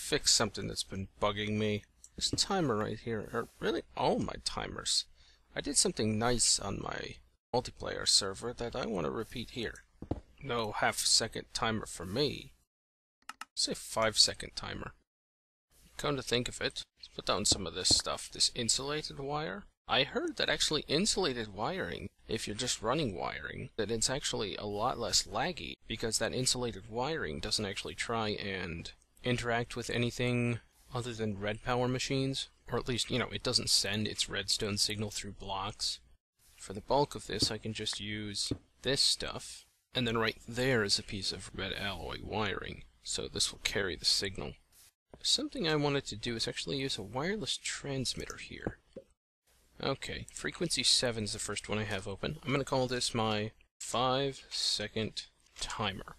fix something that's been bugging me. This timer right here, or really all my timers. I did something nice on my multiplayer server that I want to repeat here. No half-second timer for me. Say 5-second timer. Come to think of it, let's put down some of this stuff. This insulated wire. I heard that actually insulated wiring, if you're just running wiring, that it's actually a lot less laggy because that insulated wiring doesn't actually try and interact with anything other than red power machines. Or at least, it doesn't send its redstone signal through blocks. For the bulk of this, I can just use this stuff. And then right there is a piece of red alloy wiring. So this will carry the signal. Something I wanted to do is actually use a wireless transmitter here. Okay, frequency 7 is the first one I have open. I'm going to call this my 5-second timer.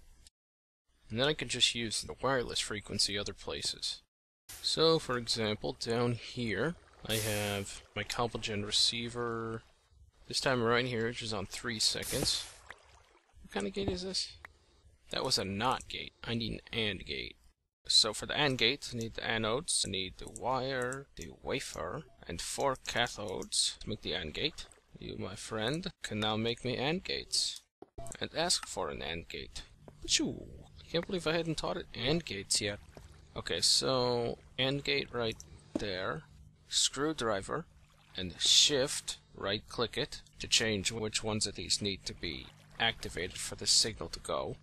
And then I can just use the wireless frequency other places. So, for example, down here, I have my CobbleGen receiver. This timer right here, which is on 3 seconds. What kind of gate is this? That was a NOT gate. I need an AND gate. So for the AND gate, I need the anodes, I need the wire, the wafer, and 4 cathodes to make the AND gate. You, my friend, can now make me AND gates. And ask for an AND gate. Achoo! I can't believe I hadn't taught it AND gates yet. Okay, so AND gate right there, screwdriver, and shift, right click it, to change which ones of these need to be activated for the signal to go.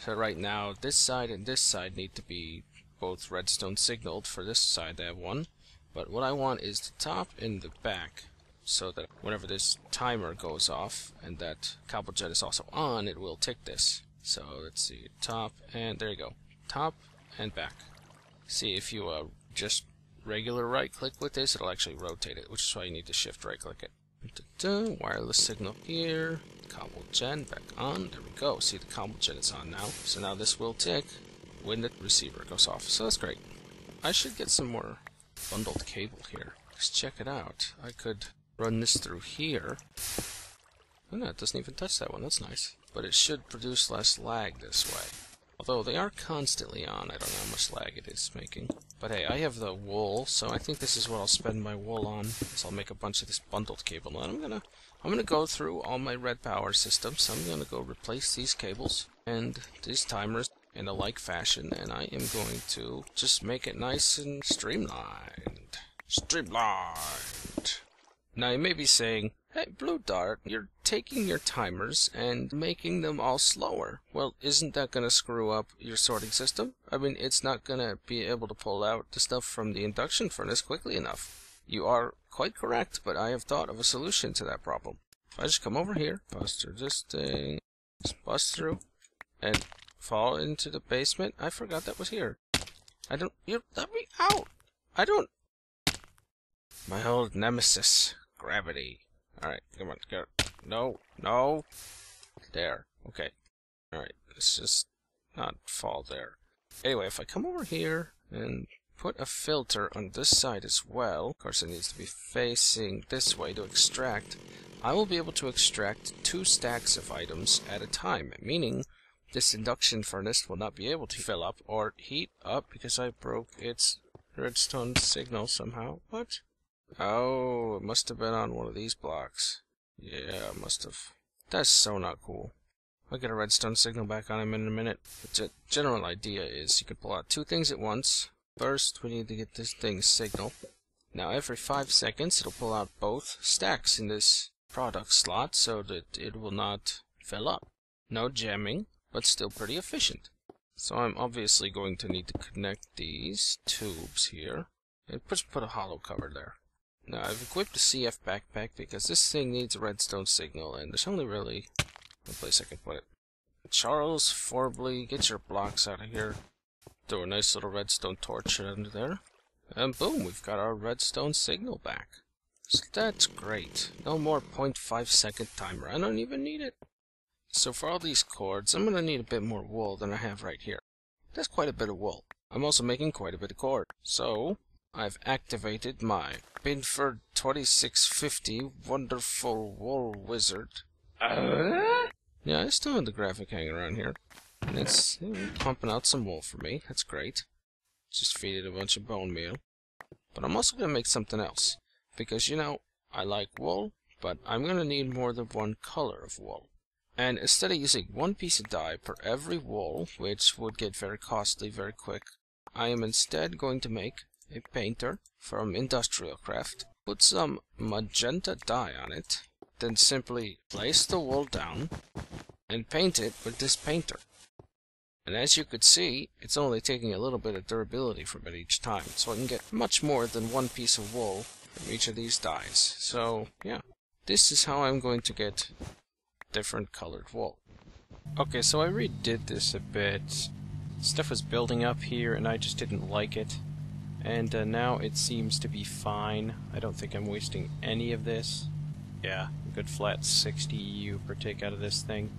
So right now, this side and this side need to be both redstone signaled. For this side, I have one. But what I want is the top and the back, so that whenever this timer goes off and that CobbleGen is also on, it will tick this. So let's see, top, and there you go. Top and back. See, if you just regular right-click with this, it'll actually rotate it, which is why you need to shift right-click it. Wireless signal here, CobbleGen back on, there we go. See, the CobbleGen is on now, so now this will tick when the receiver goes off, so that's great. I should get some more bundled cable here. Just check it out. I could run this through here. Oh no, it doesn't even touch that one, that's nice. But it should produce less lag this way. Although they are constantly on, I don't know how much lag it is making. But hey, I have the wool, so I think this is what I'll spend my wool on. So I'll make a bunch of this bundled cable. And I'm gonna go through all my red power systems. So I'm gonna go replace these cables and these timers in a like fashion, and I am going to just make it nice and streamlined. Streamlined. Now you may be saying, hey, Blue Dart, you're taking your timers and making them all slower. Well, isn't that going to screw up your sorting system? I mean, it's not going to be able to pull out the stuff from the induction furnace quickly enough. You are quite correct, but I have thought of a solution to that problem. If I just come over here, bust through this thing, just bust through, and fall into the basement. I forgot that was here. You let me out! My old nemesis. Gravity. Alright, come on, go. No. There. Okay. Alright, let's just not fall there. Anyway, if I come over here and put a filter on this side as well, of course it needs to be facing this way to extract, I will be able to extract 2 stacks of items at a time, meaning this induction furnace will not be able to fill up or heat up because I broke its redstone signal somehow. What? Oh, it must have been on one of these blocks. Yeah, it must have. That's so not cool. I'll get a redstone signal back on him in a minute. The general idea is you can pull out 2 things at once. First, we need to get this thing's signal. Now, every 5 seconds, it'll pull out both stacks in this product slot so that it will not fill up. No jamming, but still pretty efficient. So I'm obviously going to need to connect these tubes here. And put a hollow cover there. Now, I've equipped a CF backpack because this thing needs a redstone signal, and there's only really one place I can put it. Charles Forbley, get your blocks out of here. Throw a nice little redstone torch under there. And boom, we've got our redstone signal back. So that's great. No more 0.5-second timer. I don't even need it. So for all these cords, I'm going to need a bit more wool than I have right here. That's quite a bit of wool. I'm also making quite a bit of cord. So I've activated my Binford 2650 Wonderful Wool Wizard. Yeah, I still have the graphic hanging around here. And it's pumping out some wool for me. That's great. Just feed it a bunch of bone meal. But I'm also going to make something else. Because, you know, I like wool, but I'm going to need more than one color of wool. And instead of using one piece of dye per every wool, which would get very costly very quick, I am instead going to make a painter from Industrial Craft, put some magenta dye on it, then simply place the wool down and paint it with this painter. And as you could see, it's only taking a little bit of durability from it each time, so I can get much more than one piece of wool from each of these dyes. So yeah, this is how I'm going to get different colored wool. Okay, so I redid this a bit. Stuff was building up here and I just didn't like it. And now it seems to be fine. I don't think I'm wasting any of this. Yeah, a good flat 60 EU per take out of this thing.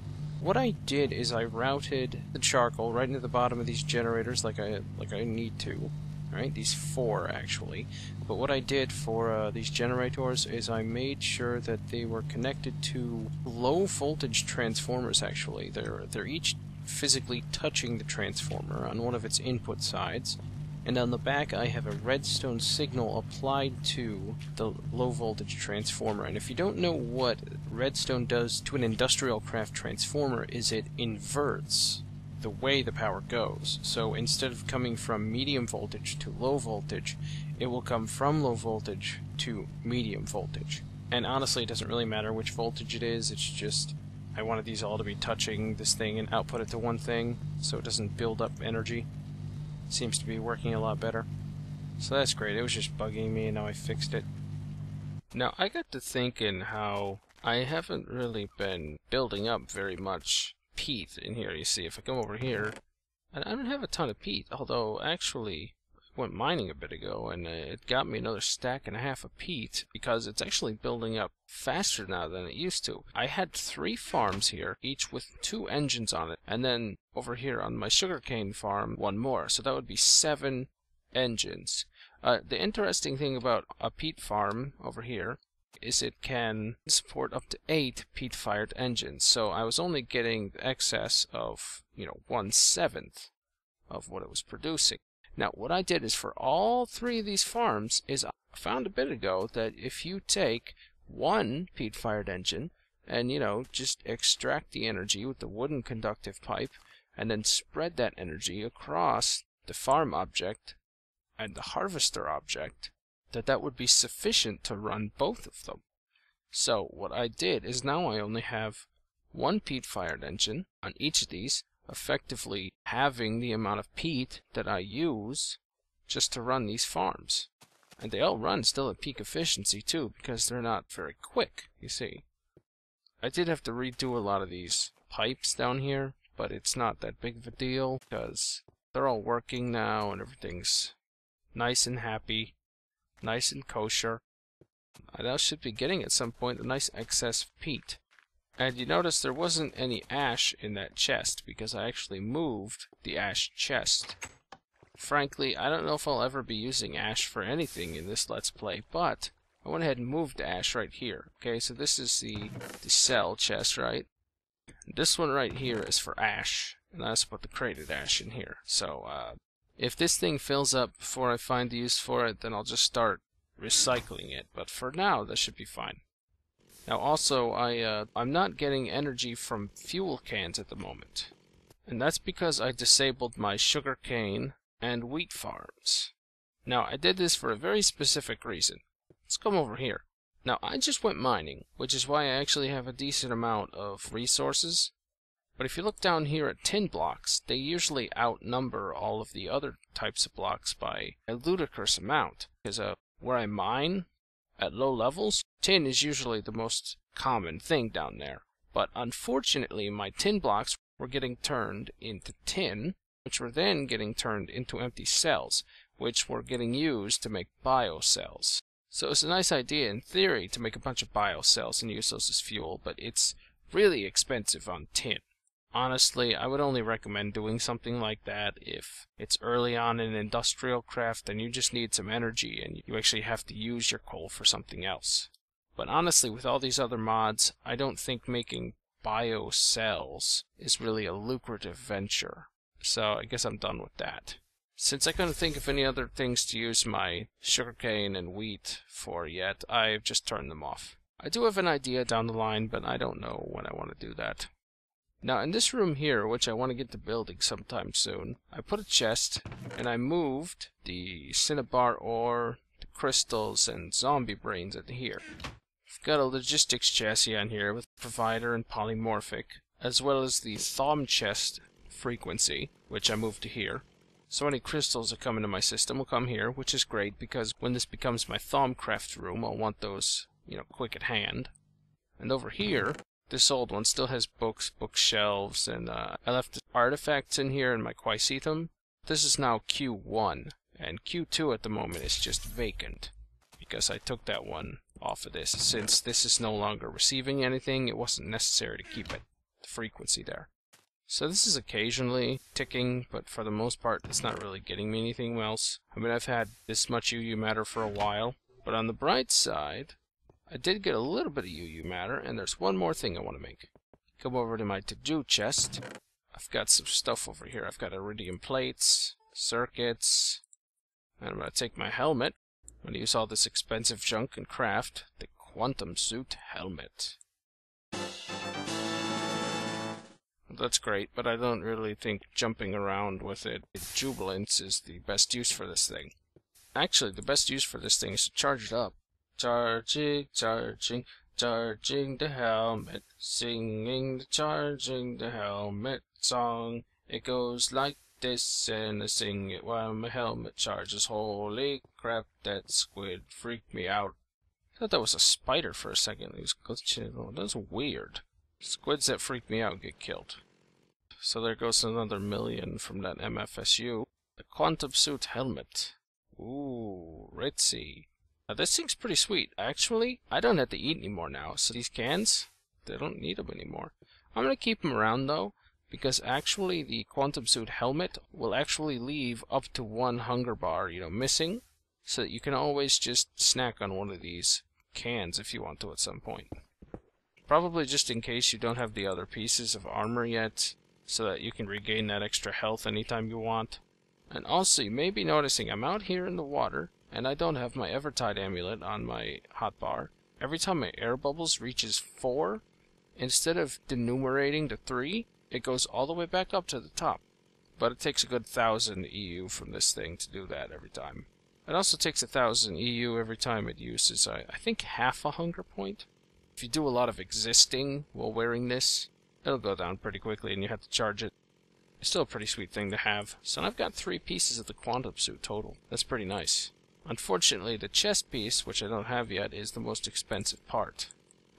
What I did is I routed the charcoal right into the bottom of these generators like I need to. Right, these 4 actually. But what I did for these generators is I made sure that they were connected to low voltage transformers. Actually, they're each physically touching the transformer on one of its input sides, and on the back I have a redstone signal applied to the low voltage transformer. And if you don't know what redstone does to an industrial craft transformer, is it inverts the way the power goes. So instead of coming from medium voltage to low voltage, it will come from low voltage to medium voltage. And honestly, it doesn't really matter which voltage it is, it's just I wanted these all to be touching this thing and output it to one thing so it doesn't build up energy. Seems to be working a lot better. So that's great. It was just bugging me and now I fixed it. Now I got to thinking how I haven't really been building up very much peat in here. You see, if I come over here, I don't have a ton of peat, although actually I went mining a bit ago and it got me another stack and a half of peat because it's actually building up faster now than it used to. I had 3 farms here, each with 2 engines on it, and then over here on my sugarcane farm 1 more, so that would be 7 engines. The interesting thing about a peat farm over here is it can support up to 8 peat-fired engines. So I was only getting the excess of, 1/7 of what it was producing. Now what I did is for all 3 of these farms is I found a bit ago that if you take 1 peat-fired engine and, just extract the energy with the wooden conductive pipe and then spread that energy across the farm object and the harvester object, that would be sufficient to run both of them. So what I did is now I only have 1 peat-fired engine on each of these, effectively having the amount of peat that I use just to run these farms. And they all run still at peak efficiency too, because they're not very quick, you see. I did have to redo a lot of these pipes down here, but it's not that big of a deal, because they're all working now and everything's nice and happy. Nice and kosher. I now should be getting at some point a nice excess of peat. And you notice there wasn't any ash in that chest because I actually moved the ash chest. Frankly, I don't know if I'll ever be using ash for anything in this Let's Play, but I went ahead and moved the ash right here. Okay, so this is the cell chest, right? This one right here is for ash, and that's put the crated ash in here. So, if this thing fills up before I find the use for it, then I'll just start recycling it. But for now, that should be fine. Now also, I'm not getting energy from fuel cans at the moment. And that's because I disabled my sugarcane and wheat farms. Now, I did this for a very specific reason. Let's come over here. Now, I just went mining, which is why I actually have a decent amount of resources. But if you look down here at tin blocks, they usually outnumber all of the other types of blocks by a ludicrous amount. Because where I mine, at low levels, tin is usually the most common thing down there. But unfortunately, my tin blocks were getting turned into tin, which were then getting turned into empty cells, which were getting used to make biocells. So it's a nice idea in theory to make a bunch of biocells and use those as fuel, but it's really expensive on tin. Honestly, I would only recommend doing something like that if it's early on in industrial craft and you just need some energy and you actually have to use your coal for something else. But honestly, with all these other mods, I don't think making biocells is really a lucrative venture. So I guess I'm done with that. Since I couldn't think of any other things to use my sugarcane and wheat for yet, I've just turned them off. I do have an idea down the line, but I don't know when I want to do that. Now in this room here, which I want to get to building sometime soon, I put a chest, and I moved the cinnabar ore, the crystals, and zombie brains in here. I've got a logistics chassis on here with provider and polymorphic, as well as the thom chest frequency, which I moved to here. So any crystals that come into my system will come here, which is great because when this becomes my Thomcraft room, I'll want those, quick at hand. And over here, this old one still has books, bookshelves, and I left artifacts in here in my Quaesitum. This is now Q1, and Q2 at the moment is just vacant because I took that one off of this. Since this is no longer receiving anything, it wasn't necessary to keep it, the frequency there. So this is occasionally ticking, but for the most part, it's not really getting me anything else. I mean, I've had this much UU matter for a while, but on the bright side, I did get a little bit of UU matter, and there's one more thing I want to make. Come over to my to-do chest. I've got some stuff over here. I've got iridium plates, circuits, and I'm going to take my helmet. I'm going to use all this expensive junk and craft the quantum suit helmet. That's great, but I don't really think jumping around with it with jubilance is the best use for this thing. Actually, the best use for this thing is to charge it up. Charging, charging, charging the helmet, singing charging the helmet song. It goes like this, and I sing it while my helmet charges. Holy crap, that squid freaked me out. I thought that was a spider for a second. It was glitching. Oh, that's weird. Squids that freak me out get killed. So there goes another million from that MFSU. The quantum suit helmet. Ooh, ritzy. Now this thing's pretty sweet. Actually, I don't have to eat anymore now, so these cans, they don't need them anymore. I'm going to keep them around though, because actually the quantum suit helmet will actually leave up to one hunger bar, missing, so that you can always just snack on one of these cans if you want to at some point. Probably just in case you don't have the other pieces of armor yet, so that you can regain that extra health anytime you want. And also, you may be noticing I'm out here in the water, and I don't have my Evertide amulet on my hotbar. Every time my air bubbles reaches 4, instead of denumerating to 3, it goes all the way back up to the top. But it takes a good 1,000 EU from this thing to do that every time. It also takes 1,000 EU every time it uses, I think, half a hunger point. If you do a lot of existing while wearing this, it'll go down pretty quickly and you have to charge it. It's still a pretty sweet thing to have. So I've got 3 pieces of the quantum suit total. That's pretty nice. Unfortunately, the chest piece, which I don't have yet, is the most expensive part.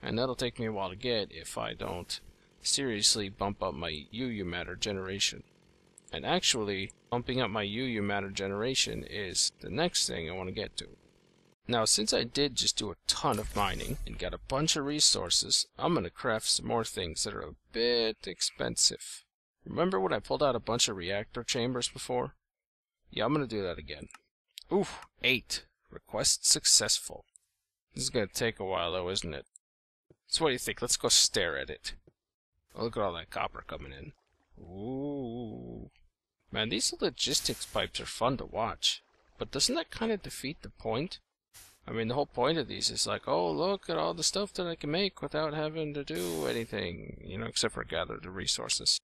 And that'll take me a while to get if I don't seriously bump up my UU matter generation. And actually, bumping up my UU matter generation is the next thing I want to get to. Now, since I did just do a ton of mining and got a bunch of resources, I'm going to craft some more things that are a bit expensive. Remember when I pulled out a bunch of reactor chambers before? Yeah, I'm going to do that again. Oof, 8. Request successful. This is going to take a while though, isn't it? So what do you think? Let's go stare at it. Oh, look at all that copper coming in. Ooh. Man, these logistics pipes are fun to watch. But doesn't that kind of defeat the point? I mean, the whole point of these is like, oh, look at all the stuff that I can make without having to do anything, except for gather the resources.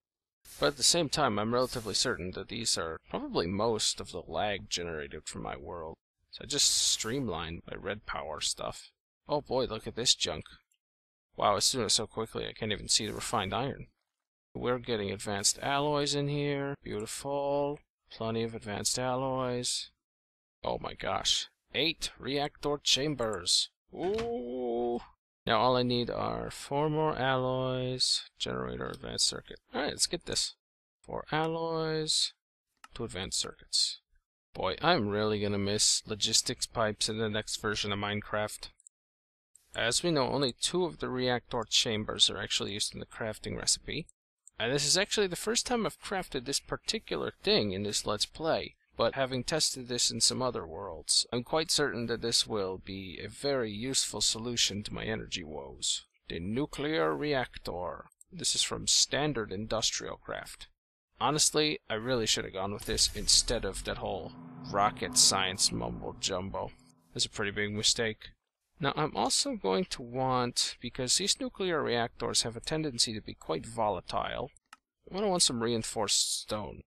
But at the same time, I'm relatively certain that these are probably most of the lag generated from my world. So I just streamlined my red power stuff. Oh boy, look at this junk. Wow, it's doing it so quickly I can't even see the refined iron. We're getting advanced alloys in here. Beautiful. Plenty of advanced alloys. Oh my gosh. 8 reactor chambers. Ooh. Now all I need are 4 more alloys. Generator advanced circuit. Alright, let's get this. 4 alloys. 2 advanced circuits. Boy, I'm really gonna miss logistics pipes in the next version of Minecraft. As we know, only 2 of the reactor chambers are actually used in the crafting recipe. And this is actually the first time I've crafted this particular thing in this Let's Play. But having tested this in some other worlds, I'm quite certain that this will be a very useful solution to my energy woes. The nuclear reactor. This is from Standard Industrial Craft. Honestly, I really should have gone with this instead of that whole rocket science mumbo jumbo. That's a pretty big mistake. Now I'm also going to want, because these nuclear reactors have a tendency to be quite volatile, I'm going to want some reinforced stone.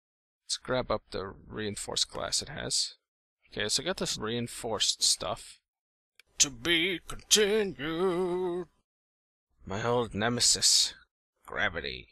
Let's grab up the reinforced glass it has. Okay, so I got this reinforced stuff. To be continued. My old nemesis, gravity.